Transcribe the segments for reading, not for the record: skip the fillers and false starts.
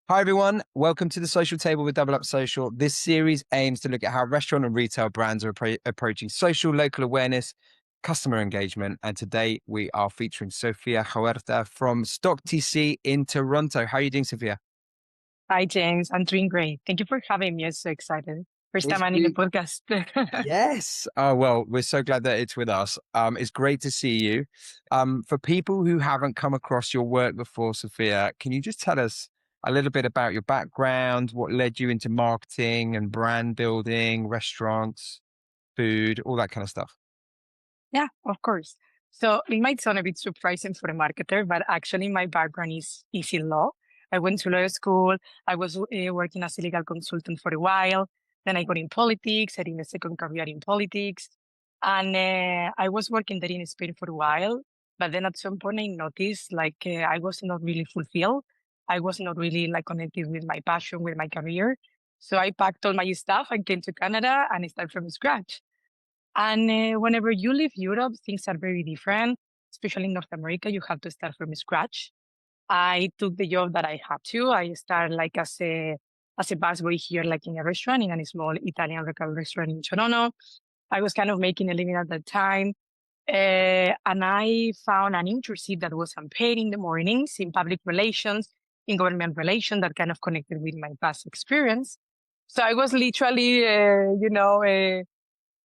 Hi, everyone. Welcome to the Social Table with Double Up Social. This series aims to look at how restaurant and retail brands are approaching social, local awareness, customer engagement. And today we are featuring Sofia Huerta from Stock TC in Toronto. How are you doing, Sofia? Hi, James. I'm doing great. Thank you for having me. I'm so excited. First time It's I'm in the good. podcast. Yes. Oh, well, we're so glad that it's with us. It's great to see you. For people who haven't come across your work before, Sophia, can you just tell us a little bit about your background, what led you into marketing and brand building, restaurants, food, all that kind of stuff? Yeah, of course. So it might sound a bit surprising for a marketer, but actually my background is in law. I went to law school. I was working as a legal consultant for a while. Then I got in politics. I did a second career in politics. And I was working there in Spain for a while. But then at some point I noticed I was not really fulfilled. I was not really like connected with my passion, with my career. So I packed all my stuff and came to Canada and I started from scratch. And whenever you leave Europe, things are very different, especially in North America. You have to start from scratch. I took the job that I had to. I started like as a busboy here, like in a restaurant, in a small Italian local restaurant in Toronto. I was kind of making a living at that time. And I found an internship that was unpaid in the mornings in public relations, in government relations that kind of connected with my past experience. So I was literally,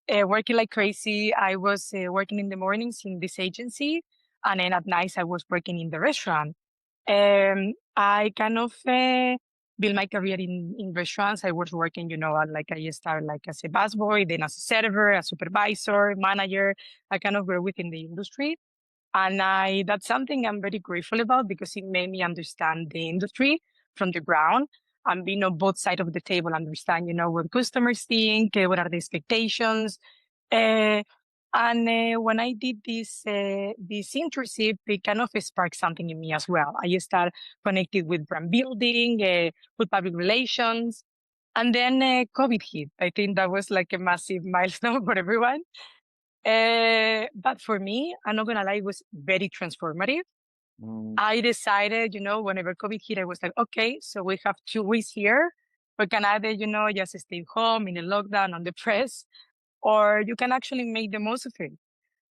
working like crazy. I was working in the mornings in this agency, and then at nights I was working in the restaurant. I kind of built my career in restaurants. I was working, I started like as a busboy, then as a server, a supervisor, manager. I kind of grew within the industry. And that's something I'm very grateful about because it made me understand the industry from the ground and being on both sides of the table, understand, what customers think, what are the expectations. Uh, and when I did this internship, it kind of sparked something in me as well. I started connected with brand building, with public relations, and then COVID hit. I think that was like a massive milestone for everyone. But for me, I'm not gonna lie, it was very transformative. Mm. I decided, whenever COVID hit, I was like, okay, so we have 2 weeks here. We can either, just stay home in a lockdown on the press, or you can actually make the most of it.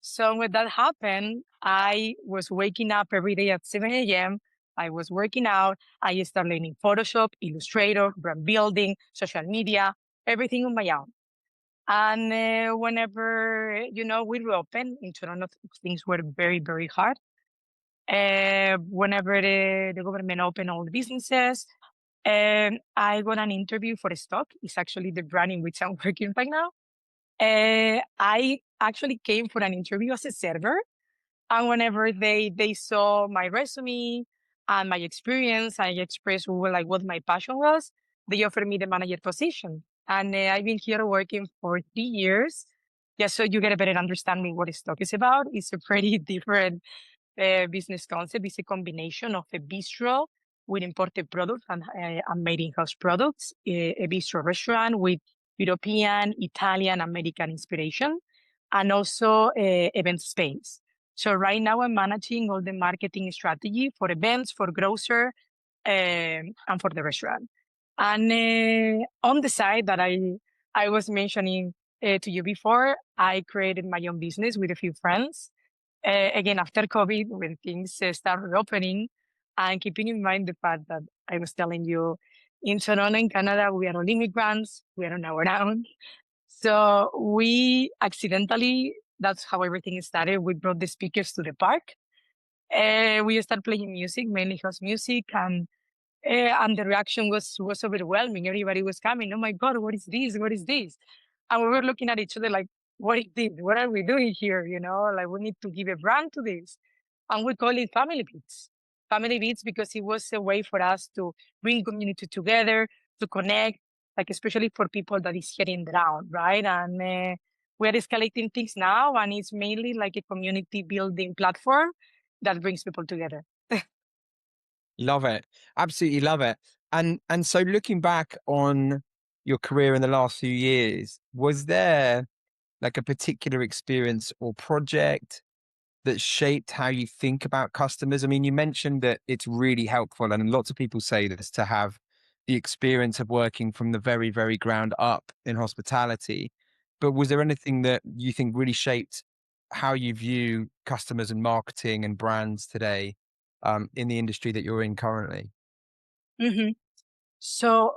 So when that happened, I was waking up every day at 7 a.m. I was working out. I started learning Photoshop, Illustrator, brand building, social media, everything on my own. And whenever, we reopened in Toronto, things were very, very hard. Whenever the government opened all the businesses, I got an interview for a stock. It's actually the brand in which I'm working right now. I actually came for an interview as a server. And whenever they saw my resume and my experience, I expressed like what my passion was. They offered me the manager position, and I've been here working for 3 years. Just so you get a better understanding what stock is about. It's a pretty different business concept. It's a combination of a bistro with imported products and made in-house products, a bistro restaurant with European, Italian, American inspiration, and also event space. So right now I'm managing all the marketing strategy for events, for grocer, and for the restaurant. And on the side that I was mentioning to you before, I created my own business with a few friends. Again, after COVID, when things start reopening, and keeping in mind the fact that I was telling you, in Toronto, in Canada, we are all immigrants, we are on our own. So we accidentally, that's how everything started. We brought the speakers to the park. We started playing music, mainly house music, and the reaction was overwhelming. Everybody was coming. Oh my God, what is this? What is this? And we were looking at each other like, what is this? What are we doing here? Like we need to give a brand to this. And we call it Family Beats. Family Beats because it was a way for us to bring community together, to connect, like especially for people that is hitting down, right? And we are escalating things now, and it's mainly like a community building platform that brings people together. Love it. Absolutely love it. And so looking back on your career in the last few years, was there like a particular experience or project that shaped how you think about customers? I mean, you mentioned that it's really helpful, and lots of people say this, to have the experience of working from the very, very ground up in hospitality. But was there anything that you think really shaped how you view customers and marketing and brands today, in the industry that you're in currently? Mhm. So,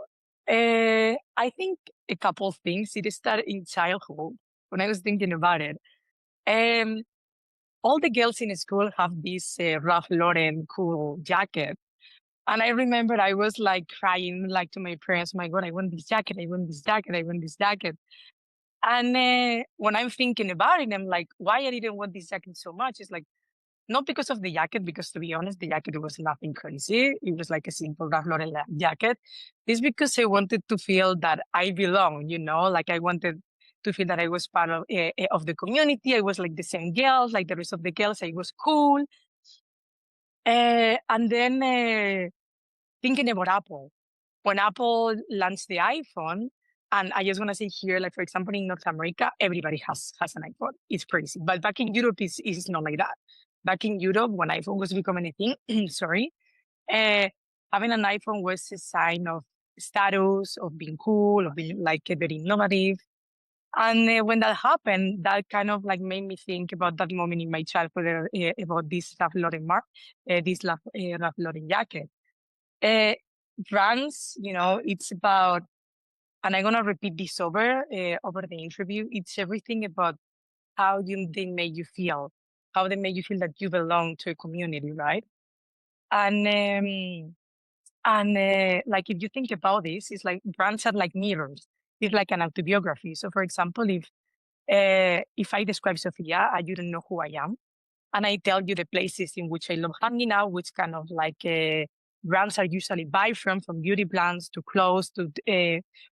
I think a couple of things. It started in childhood when I was thinking about it. Um, all the girls in school have this Ralph Lauren cool jacket. And I remember I was like crying like to my parents, my God, I want this jacket, I want this jacket, I want this jacket. And when I'm thinking about it, I'm like, why I didn't want this jacket so much? It's like, not because of the jacket, because to be honest, the jacket was nothing crazy. It was like a simple Ralph Lauren jacket. It's because I wanted to feel that I belong, like I wanted to feel that I was part of the community. I was like the same girls, like the rest of the girls. I was cool. And then thinking about Apple, when Apple launched the iPhone, and I just want to say here, like for example, in North America, everybody has an iPhone. It's crazy, but back in Europe, is not like that. Back in Europe, when iPhone was becoming a thing, sorry, uh, having an iPhone was a sign of status, of being cool, of being like very innovative. And when that happened, that kind of like made me think about that moment in my childhood about this Ralph Lauren Ralph Lauren jacket. Uh, Brands, it's about, and I'm gonna repeat this over the interview. It's everything about how they make you feel, how they make you feel that you belong to a community, right? And like if you think about this, it's like brands are like mirrors. It's like an autobiography. So, for example, if I describe Sophia, you don't know who I am, and I tell you the places in which I love hanging out, which kind of like brands I usually buy from beauty brands to clothes to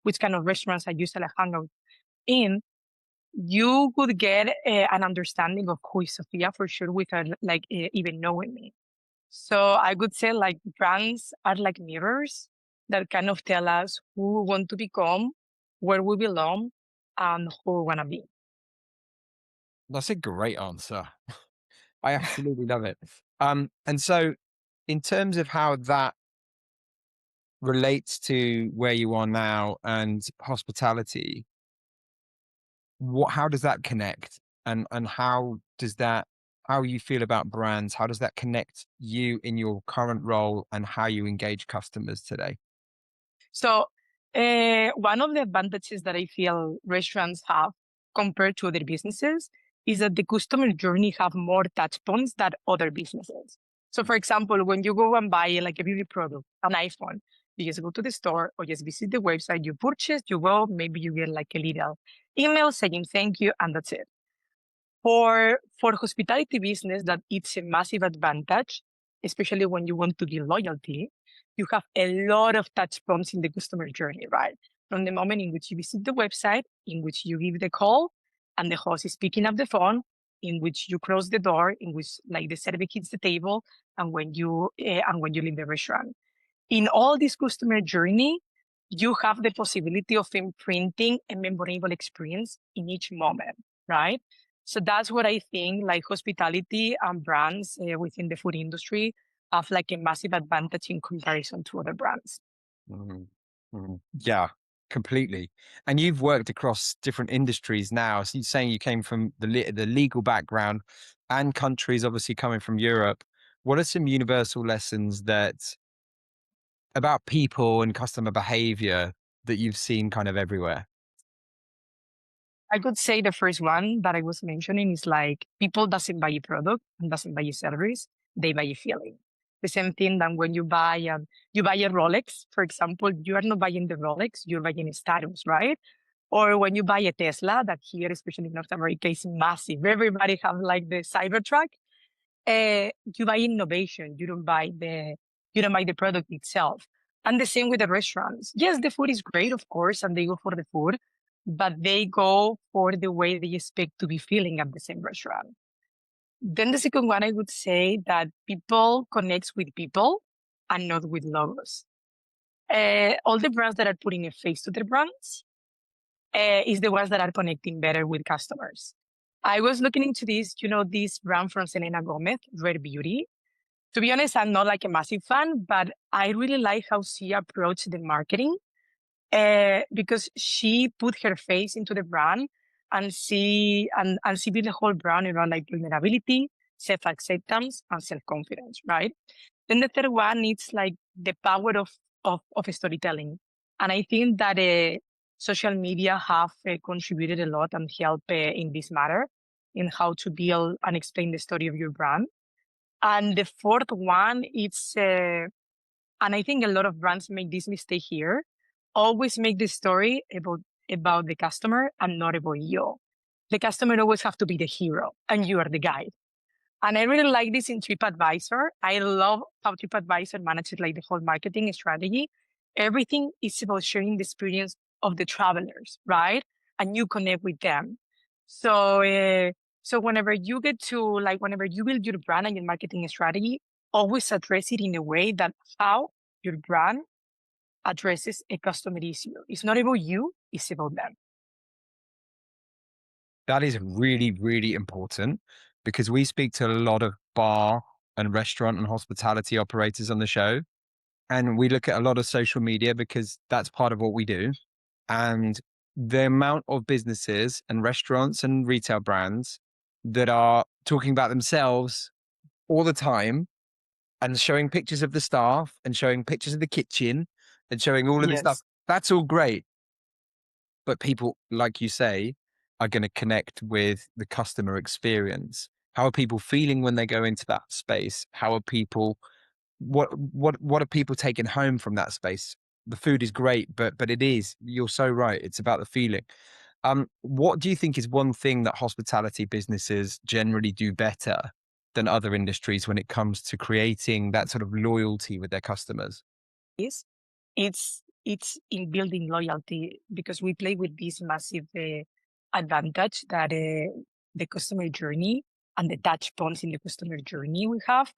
which kind of restaurants I usually hang out in, you would get an understanding of who is Sophia for sure without like even knowing me. So I would say like brands are like mirrors that kind of tell us who we want to become, where we belong, and who we want to be. That's a great answer. I absolutely love it. And so in terms of how that relates to where you are now and hospitality, how does that connect? And how you feel about brands, how does that connect you in your current role and how you engage customers today? So, one of the advantages that I feel restaurants have compared to other businesses is that the customer journey have more touch points than other businesses. So, for example, when you go and buy like a beauty product, an iPhone, you just go to the store or just visit the website, you purchase, you go, maybe you get like a little email saying thank you, and that's it. For hospitality business, that it's a massive advantage, especially when you want to build loyalty. You have a lot of touch points in the customer journey, right? From the moment in which you visit the website, in which you give the call, and the host is picking up the phone, in which you close the door, in which like the server hits the table, and when you leave the restaurant. In all this customer journey, you have the possibility of imprinting a memorable experience in each moment, right? So that's what I think like hospitality and brands within the food industry have like a massive advantage in comparison to other brands. Mhm. Mhm. Yeah, completely. And you've worked across different industries now. So you're saying you came from the legal background and countries obviously coming from Europe. What are some universal lessons that about people and customer behavior that you've seen kind of everywhere? I could say the first one that I was mentioning is like people doesn't buy a product and doesn't buy a service, they buy a feeling. The same thing that when you buy a Rolex, for example, you are not buying the Rolex, you're buying a status, right? Or when you buy a Tesla, that here, especially in North America, is massive. Everybody have like the Cybertruck. You buy innovation. You don't buy the product itself. And the same with the restaurants. Yes, the food is great, of course, and they go for the food, but they go for the way they expect to be feeling at the same restaurant. Then the second one, I would say that people connects with people and not with logos. All the brands that are putting a face to their brands is the ones that are connecting better with customers. I was looking into this, this brand from Selena Gomez, Rare Beauty. To be honest, I'm not like a massive fan, but I really like how she approached the marketing because she put her face into the brand and she built the whole brand around like vulnerability, self-acceptance, and self-confidence, right? Then the third one is like the power of storytelling. And I think that social media have contributed a lot and helped in this matter in how to build and explain the story of your brand. And the fourth one, and I think a lot of brands make this mistake here, always make the story about the customer and not about you. The customer always have to be the hero and you are the guide. And I really like this in TripAdvisor. I love how TripAdvisor manages like the whole marketing strategy. Everything is about sharing the experience of the travelers, right? And you connect with them. So, so whenever you get to like, whenever you build your brand and your marketing strategy, always address it in a way that how your brand addresses a customer issue. It's not about you, it's about them. That is really, really important because we speak to a lot of bar and restaurant and hospitality operators on the show. And we look at a lot of social media because that's part of what we do. And the amount of businesses and restaurants and retail brands that are talking about themselves all the time and showing pictures of the staff and showing pictures of the kitchen and showing all of this stuff. Yes. That's all great. But people, like you say, are going to connect with the customer experience. How are people feeling when they go into that space? How are people what are people taking home from that space? The food is great, but it is, you're so right. It's about the feeling. What do you think is one thing that hospitality businesses generally do better than other industries when it comes to creating that sort of loyalty with their customers? Is it's in building loyalty because we play with this massive advantage that the customer journey and the touch points in the customer journey we have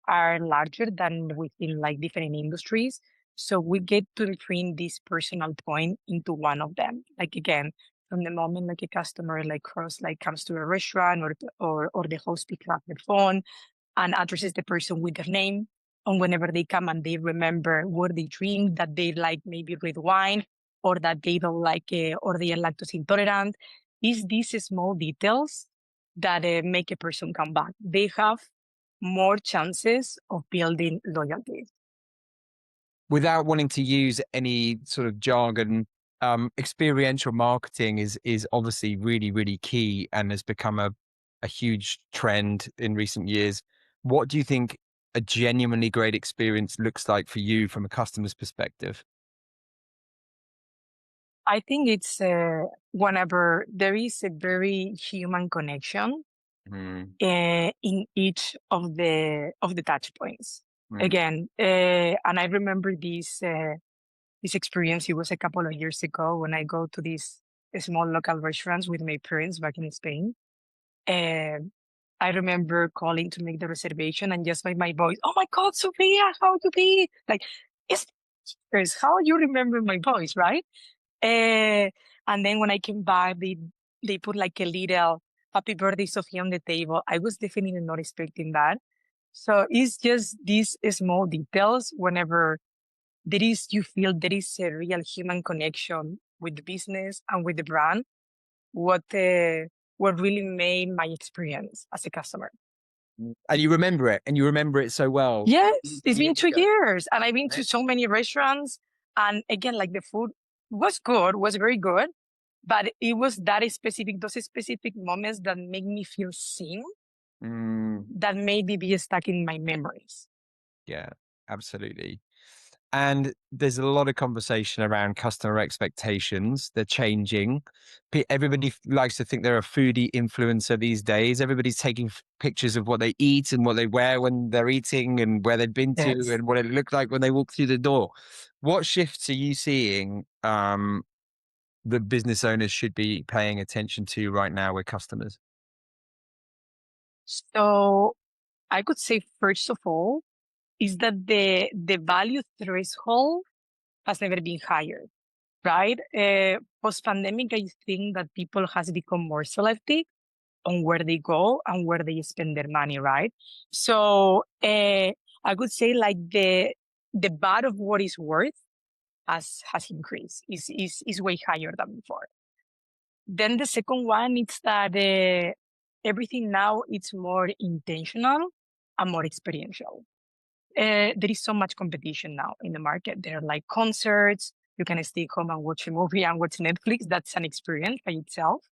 are larger than within like different industries. So we get to bring this personal point into one of them. Like again, from the moment like a customer comes to a restaurant or the host picks up the phone and addresses the person with their name. And whenever they come and they remember what they drink, that they like maybe red wine or that they don't like or they are lactose intolerant, is these small details that make a person come back. They have more chances of building loyalty. Without wanting to use any sort of jargon, experiential marketing is obviously really, really key and has become a huge trend in recent years. What do you think a genuinely great experience looks like for you from a customer's perspective? I think it's whenever there is a very human connection Mm, in each of the touch points. mm. Again, and I remember this experience. It was a couple of years ago when I go to these small local restaurants with my parents back in Spain. And I remember calling to make the reservation and just by my voice, oh my God, Sophia, how you be? Like, it's how you remember my voice, right? Uh, and then when I came back, they put like a little happy birthday Sophia on the table. I was definitely not expecting that. So it's just these small details whenever you feel there is a real human connection with the business and with the brand, what what really made my experience as a customer. And you remember it, and you remember it so well. Yes, it's been Years two ago. years and I've been to Right. so many restaurants. And again, like the food was good, was very good, but it was those specific moments that make me feel seen, Mm, that made me be stuck in my memories. yeah, absolutely. And there's a lot of conversation around customer expectations. They're changing. Everybody likes to think they're a foodie influencer these days. Everybody's taking pictures of what they eat and what they wear when they're eating and where they've been to Yes. and what it looked like when they walked through the door. What shifts are you seeing the business owners should be paying attention to right now with customers? So I could say, first of all, is that the value threshold has never been higher, right? Post pandemic, I think that people has become more selective on where they go and where they spend their money, right? So I would say like the bar of what is worth has increased, is way higher than before. Then the second one is that everything now it's more intentional and more experiential. There is so much competition now in the market. There are like concerts. You can stay home and watch a movie and watch Netflix. That's an experience by itself.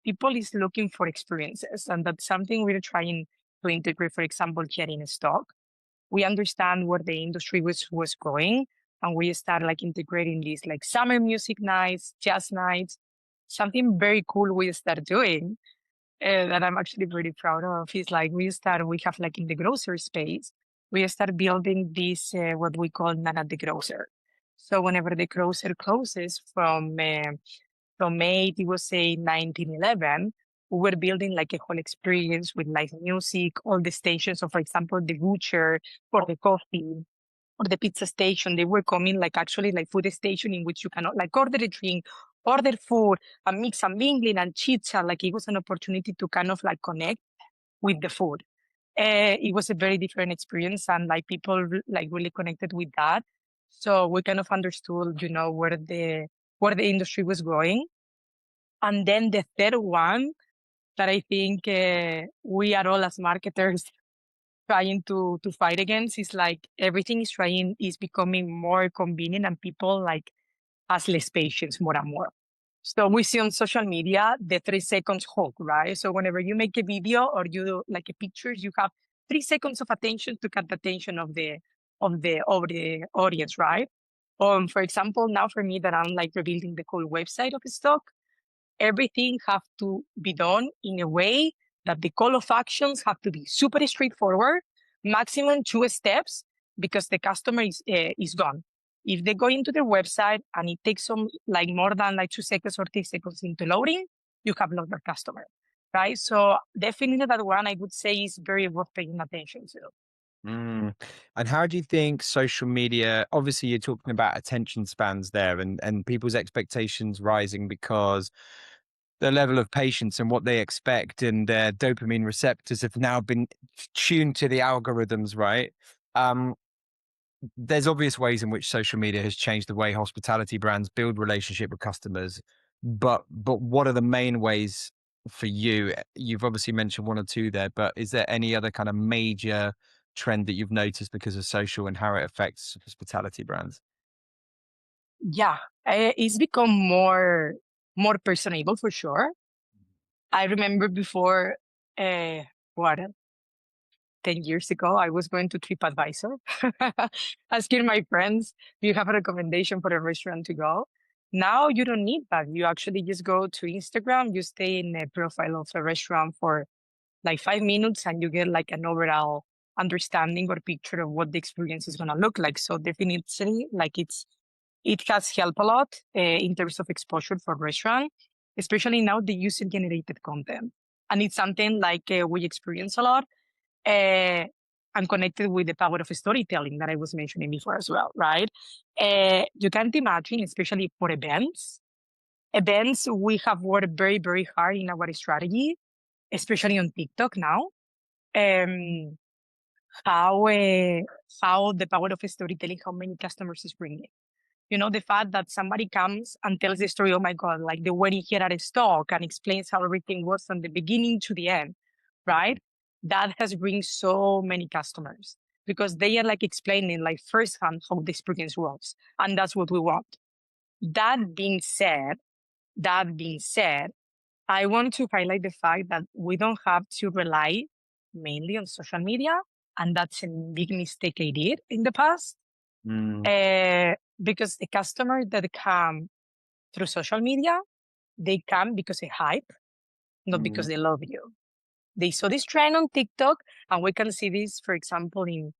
People is looking for experiences, and that's something we're trying to integrate. For example, here in stock, we understand where the industry was going, and we start like integrating these like summer music nights, jazz nights. Something very cool we start doing that I'm actually very proud of is like we have like in the grocery space, we start building this what we call Nana the Grocer. So whenever the grocer closes from 8, it was say 1911, we were building like a whole experience with live music, all the stations. So for example, the butcher for the coffee or the pizza station, they were coming like actually like food station in which you cannot like order a drink, order food, and mix and mingling and chit chat. Like it was an opportunity to kind of like connect with the food. It was a very different experience, and like people like really connected with that. So we kind of understood, where the industry was going. And then the third one that I think we are all as marketers trying to fight against is like everything is becoming more convenient, and people like has less patience more and more. So we see on social media the 3 seconds hook, right? So whenever you make a video or you do like a picture, you have 3 seconds of attention to cut the attention of the audience, right? For example, now for me that I'm like rebuilding the whole website of stock, everything have to be done in a way that the call of actions have to be super straightforward, maximum 2 steps, because the customer is gone. If they go into their website and it takes some like more than like 2 seconds or 3 seconds into loading, you have lost their customer, right? So definitely that one I would say is very worth paying attention to. Mm. And how do you think social media, obviously you're talking about attention spans there and people's expectations rising because the level of patience and what they expect and their dopamine receptors have now been tuned to the algorithms, right? Um, there's obvious ways in which social media has changed the way hospitality brands build relationship with customers. But what are the main ways for you? You've obviously mentioned one or two there, but is there any other kind of major trend that you've noticed because of social and how it affects hospitality brands? Yeah, it's become more personable for sure. I remember before, uh, what 10 years ago, I was going to TripAdvisor, asking my friends, do you have a recommendation for a restaurant to go? Now you don't need that. You actually just go to Instagram, you stay in a profile of a restaurant for like 5 minutes, and you get like an overall understanding or picture of what the experience is going to look like. So definitely, like it has helped a lot in terms of exposure for restaurant, especially now the user generated content. And it's something like we experience a lot uh, and connected with the power of storytelling that I was mentioning before as well, right? You can't imagine, especially for events. Events, we have worked very, very hard in our strategy, especially on TikTok now. Um, how uh, how the power of storytelling, how many customers is bringing. The fact that somebody comes and tells the story, oh my God, like the wedding here at a stock and explains how everything was from the beginning to the end, right? That has bring so many customers because they are like explaining like firsthand how the experience was. And that's what we want. That being said, that being said, I want to highlight the fact that we don't have to rely mainly on social media. And that's a big mistake I did in the past. Mm, Uh, because the customer that come through social media, they come because they hype, not because mm, they love you. They saw this trend on TikTok, and we can see this, for example, in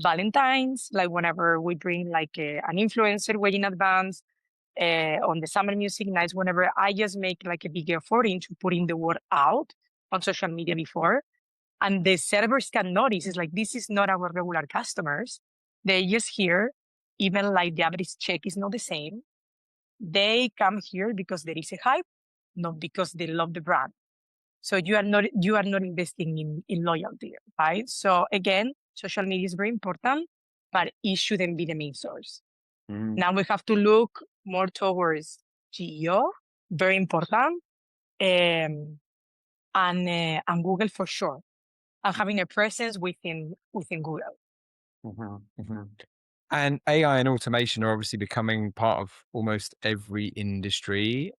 Valentine's, like whenever we bring like an influencer way in advance, on the summer music nights, whenever I just make like a big effort into putting the word out on social media before, and the servers can notice, it's like, this is not our regular customers. They just hear, even like the average check is not the same. They come here because there is a hype, not because they love the brand. So you are not investing in loyalty, right? So again, social media is very important, but it shouldn't be the main source. Mm, Now we have to look more towards GEO, very important, um, and Google for sure, and having a presence within Google. mhm, mhm. And AI and automation are obviously becoming part of almost every industry.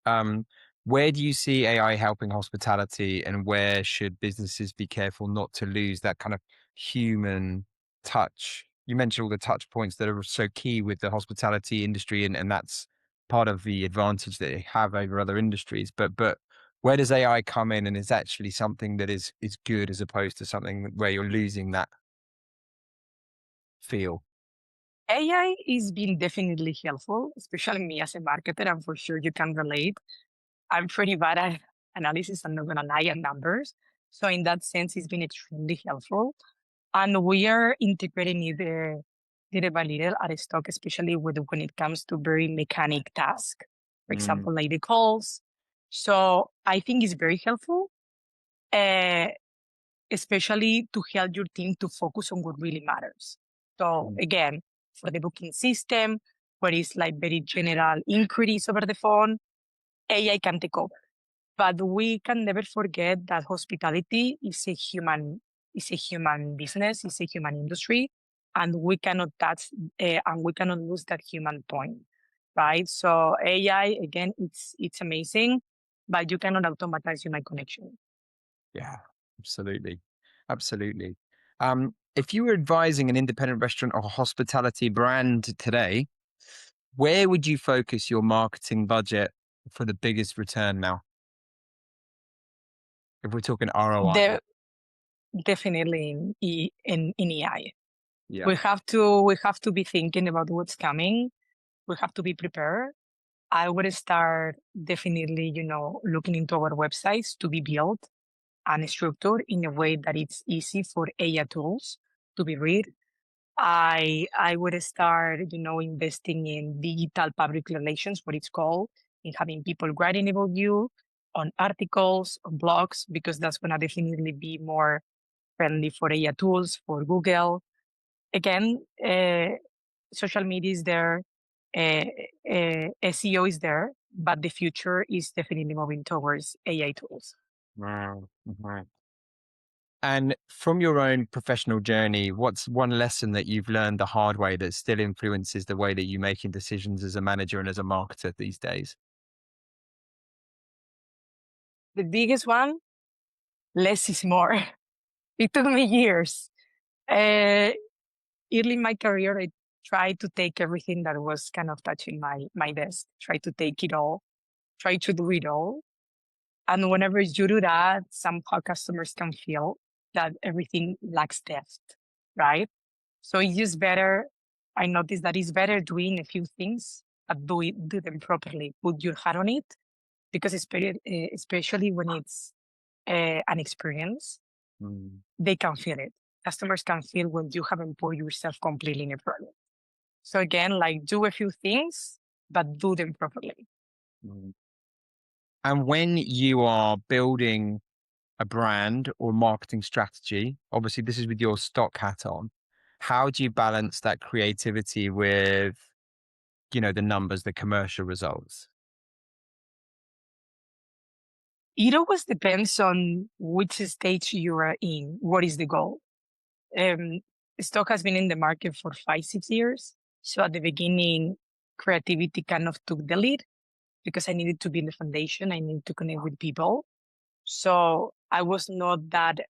Where do you see AI helping hospitality, and where should businesses be careful not to lose that kind of human touch? You mentioned all the touch points that are so key with the hospitality industry, and that's part of the advantage that they have over other industries. But where does AI come in, and is actually something that is good as opposed to something where you're losing that feel? AI is being definitely helpful, especially me as a marketer. I'm for sure you can relate. I'm pretty bad at analysis. I'm not gonna lie at numbers. So in that sense, it's been extremely helpful. And we are integrating it little by little at a stock, especially when it comes to very mechanic tasks. For Mm, example, like the calls. So I think it's very helpful, uh, especially to help your team to focus on what really matters. So mm, again, for the booking system, where it's like very general inquiries over the phone, AI can take over. But we can never forget that hospitality is a human business, it's a human industry, and we cannot touch and we cannot lose that human point, right? So AI again, it's amazing, but you cannot automatize human connection. yeah, absolutely. Absolutely. If you were advising an independent restaurant or hospitality brand today, where would you focus your marketing budget for the biggest return now? If we're talking ROI. De- Definitely in AI. Yeah. We have to be thinking about what's coming. We have to be prepared. I would start definitely, looking into our websites to be built and structured in a way that it's easy for AI tools to be read. I would start, investing in digital public relations, what it's called, in having people writing about you on articles, on blogs, because that's gonna definitely be more friendly for AI tools, for Google. Again, social media is there, uh, SEO is there, but the future is definitely moving towards AI tools. Wow. Mhm. And from your own professional journey, what's one lesson that you've learned the hard way that still influences the way that you're making decisions as a manager and as a marketer these days? The biggest one, less is more. It took me years. Uh, Early in my career, I tried to take everything that was kind of touching my desk, try to take it all, try to do it all. And whenever you do that, somehow customers can feel that everything lacks depth, right? So it's just better. I noticed that it's better doing a few things, but do them properly. Put your heart on it, because especially when it's an experience, Mm, they can feel it. Customers can feel when you haven't put yourself completely in a product. So again, like do a few things, but do them properly. mm. And when you are building a brand or marketing strategy, obviously this is with your stock hat on, how do you balance that creativity with, the numbers, the commercial results? It always depends on which stage you are in. What is the goal? Um, Stock has been in the market for 5, 6 years. So at the beginning, creativity kind of took the lead because I needed to be in the foundation. I needed to connect with people. So I was not that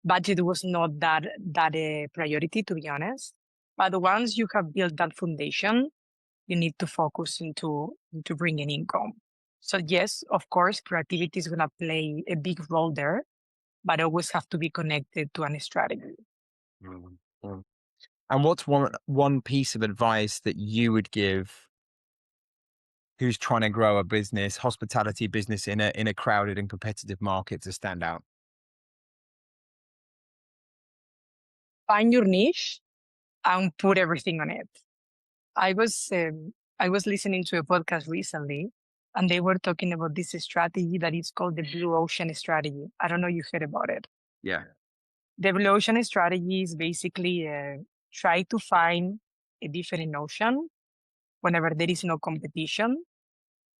budget was not that priority, to be honest. But once you have built that foundation, you need to focus into bringing income. So yes, of course, creativity is gonna play a big role there, but always have to be connected to a strategy. Mm, mm. And what's one piece of advice that you would give who's trying to grow a business, hospitality business in a crowded and competitive market to stand out? Find your niche and put everything on it. I was um, I was listening to a podcast recently, and they were talking about this strategy that is called the blue ocean strategy. I don't know if you heard about it. Yeah. The blue ocean strategy is basically try to find a different ocean whenever there is no competition,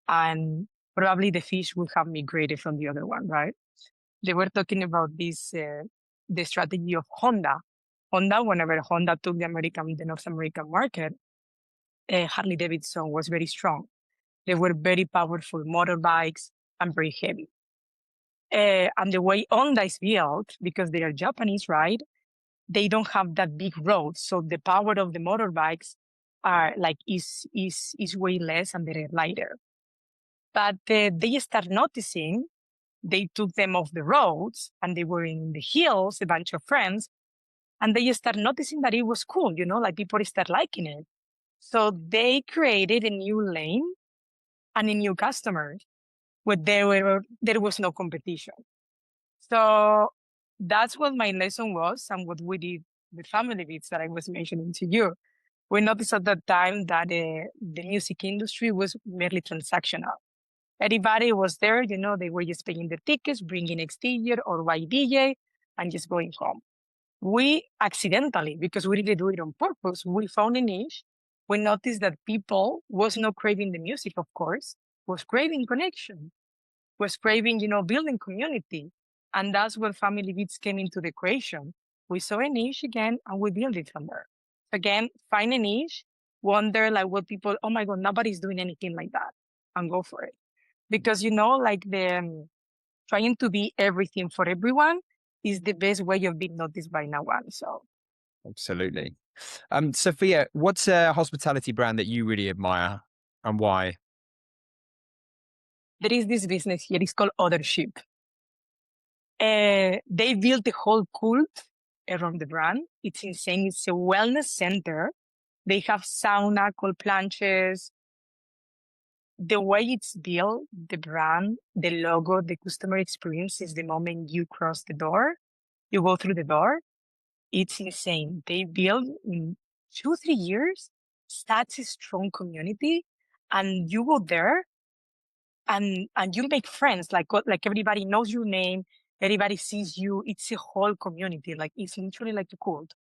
and probably the fish will have migrated from the other one, right? They were talking about this, the strategy of Honda. Honda, whenever Honda took the North American market, Harley Davidson was very strong. They were very powerful motorbikes and very heavy. And the way Honda is built, because they are Japanese, right? They don't have that big road, so the power of the motorbikes are like is way less and they're lighter. But they start noticing they took them off the roads and they were in the hills, a bunch of friends, and they start noticing that it was cool, like people start liking it. So they created a new lane and a new customer where there was no competition. So that's what my lesson was and what we did with Family Beats that I was mentioning to you. We noticed at that time that the music industry was merely transactional. Everybody was there, they were just paying the tickets, bringing exterior or white DJ, and just going home. We accidentally, because we didn't do it on purpose, we found a niche. We noticed that people was not craving the music, of course, was craving connection, was craving, building community. And that's where Family Beats came into the equation. We saw a niche again and we built it from there. Again, find a niche, wonder like what people, oh my God, nobody's doing anything like that, and go for it. Because, like the trying to be everything for everyone is the best way of being noticed by no one. So Absolutely. Sophia, what's a hospitality brand that you really admire and why? there is this business here, it's called Othership. They built a whole cult around the brand. It's insane. It's a wellness center. They have sauna, cold plunges. The way it's built, the brand, the logo, the customer experience is the moment you cross the door, you go through the door. It's insane. They built in 2, 3 years such a strong community, and you go there and you make friends. Like everybody knows your name, everybody sees you. It's a whole community. Like it's literally like a cult.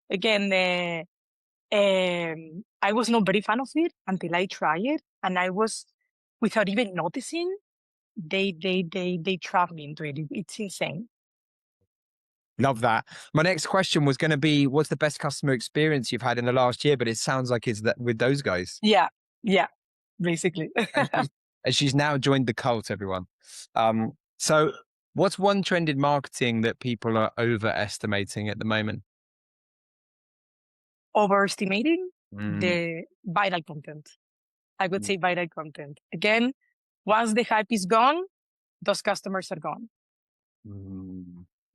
Again, I was not very fan of it until I tried it, and I was without even noticing. They trapped me into it. It's insane. Love that. My next question was going to be, what's the best customer experience you've had in the last year? But it sounds like it's that with those guys. Yeah, yeah, basically. And she's now joined the cult, everyone. So what's one trend in marketing that people are overestimating at the moment? Overestimating Mm, the viral content. I would mm, say viral content. Again, once the hype is gone, those customers are gone. mm,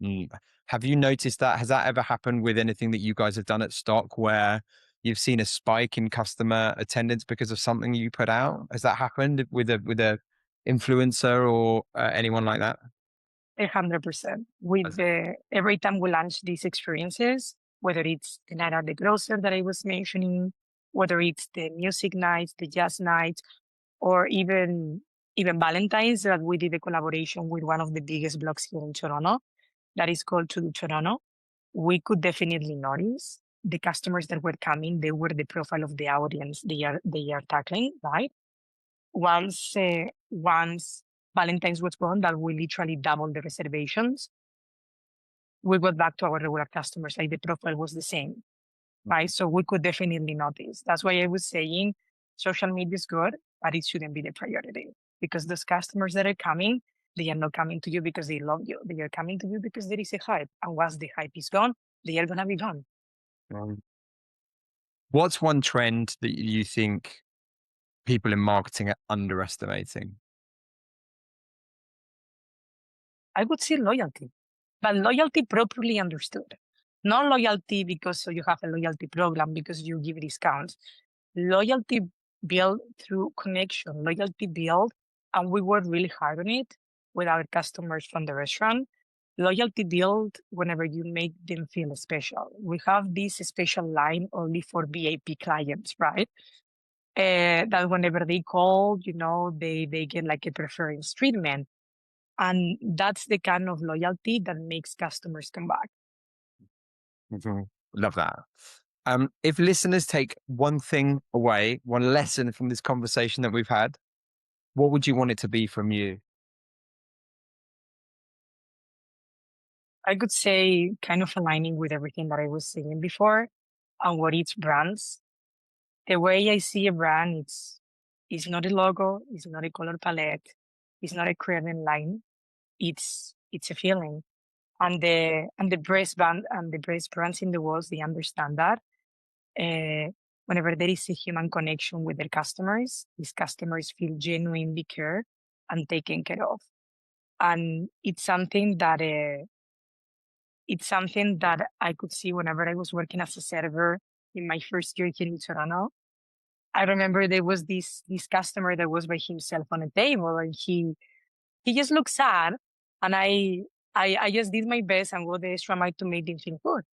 mm. Have you noticed that? Has that ever happened with anything that you guys have done at Stock where you've seen a spike in customer attendance because of something you put out? Has that happened with a influencer or anyone like that? 100%. With every time we launch these experiences, whether it's the night at the grocer that I was mentioning, whether it's the music nights, the jazz nights, or even Valentine's, that we did a collaboration with one of the biggest blogs here in Toronto that is called To Do Toronto. We could definitely notice the customers that were coming, they were the profile of the audience they are tackling, right? Once Valentine's was gone, that we literally doubled the reservations. We got back to our regular customers, like the profile was the same, right? So we could definitely notice. That's why I was saying social media is good, but it shouldn't be the priority, because those customers that are coming, they are not coming to you because they love you. They are coming to you because there is a hype. And once the hype is gone, they are going to be gone. Um, What's one trend that you think people in marketing are underestimating? I would say loyalty, but loyalty properly understood. Not loyalty because so you have a loyalty program because you give discounts. Loyalty built through connection, loyalty built, and we work really hard on it with our customers from the restaurant. Loyalty built whenever you make them feel special. We have this special line only for VIP clients, right? that whenever they call, they get like a preference treatment. And that's the kind of loyalty that makes customers come back. Mhm. Love that. If listeners take one thing away, one lesson from this conversation that we've had, what would you want it to be from you? I could say kind of aligning with everything that I was saying before and what each brands. The way I see a brand, it's not a logo, it's not a color palette, it's not a creative line. It's a feeling. And the best brands in the world, they understand that. Uh, Whenever there is a human connection with their customers, these customers feel genuinely cared and taken care of. And it's something that I could see whenever I was working as a server in my first year here in Toronto. I remember there was this customer that was by himself on a table, and he just looked sad, and I just did my best and go the extra mile to make him feel good.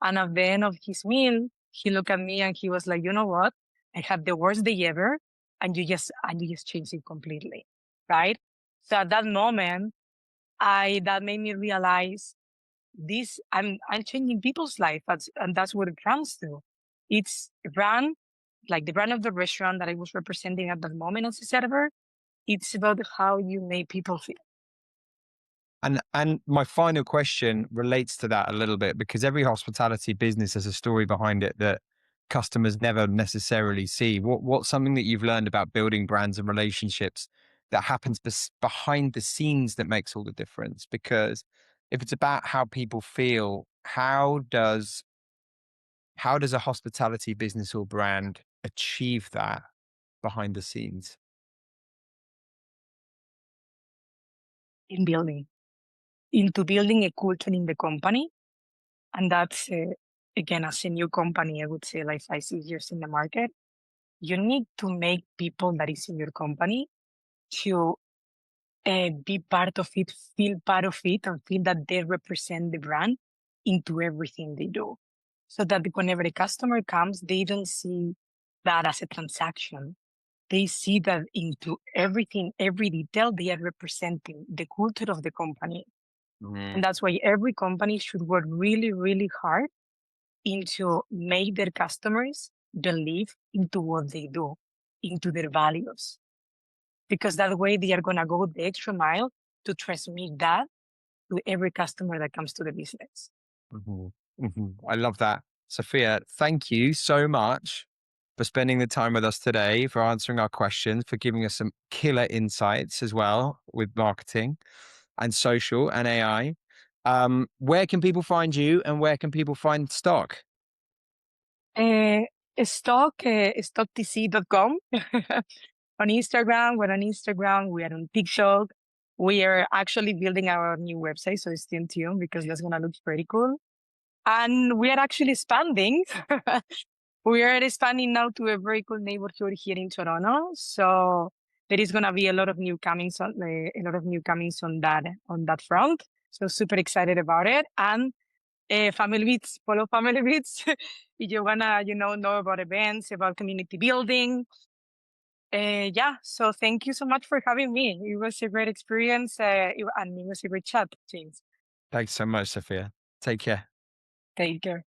And at the end of his meal, he looked at me and he was like, "You know what? I had the worst day ever, and you just changed it completely, right?" So at that moment, I that made me realize this I'm changing people's life, and that's what it comes to. It's a brand, like the brand of the restaurant that I was representing at that moment as a server. It's about how you make people feel. And my final question relates to that a little bit because every hospitality business has a story behind it that customers never necessarily see. What's something that you've learned about building brands and relationships that happens behind the scenes that makes all the difference? Because if it's about how people feel, how does a hospitality business or brand achieve that behind the scenes? In building into building a culture in the company. And that's, again, as a new company, I would say like 5, 6 years in the market, you need to make people that is in your company to be part of it, feel part of it, and feel that they represent the brand into everything they do. So that whenever a customer comes, they don't see that as a transaction. They see that into everything, every detail, they are representing the culture of the company. And Mm, that's why every company should work really, really hard into make their customers believe into what they do, into their values, because that way they are gonna go the extra mile to transmit that to every customer that comes to the business. mhm, mhm. I love that. Sophia, thank you so much for spending the time with us today, for answering our questions, for giving us some killer insights as well with marketing and social and AI. Where can people find you and where can people find stock? Uh, stocktc.com. On Instagram, we're on Instagram, we are on TikTok. We are actually building our new website, so stay tuned because that's gonna look pretty cool. And we are actually expanding. We are expanding now to a very cool neighborhood here in Toronto. So there is gonna be a lot of new comings on that front. So super excited about it. And Family Beats, follow Family Beats if you wanna, know about events, about community building. Yeah. So thank you so much for having me. It was a great experience, and it was a great chat, James. Thanks so much, Sophia. Take care. Take care.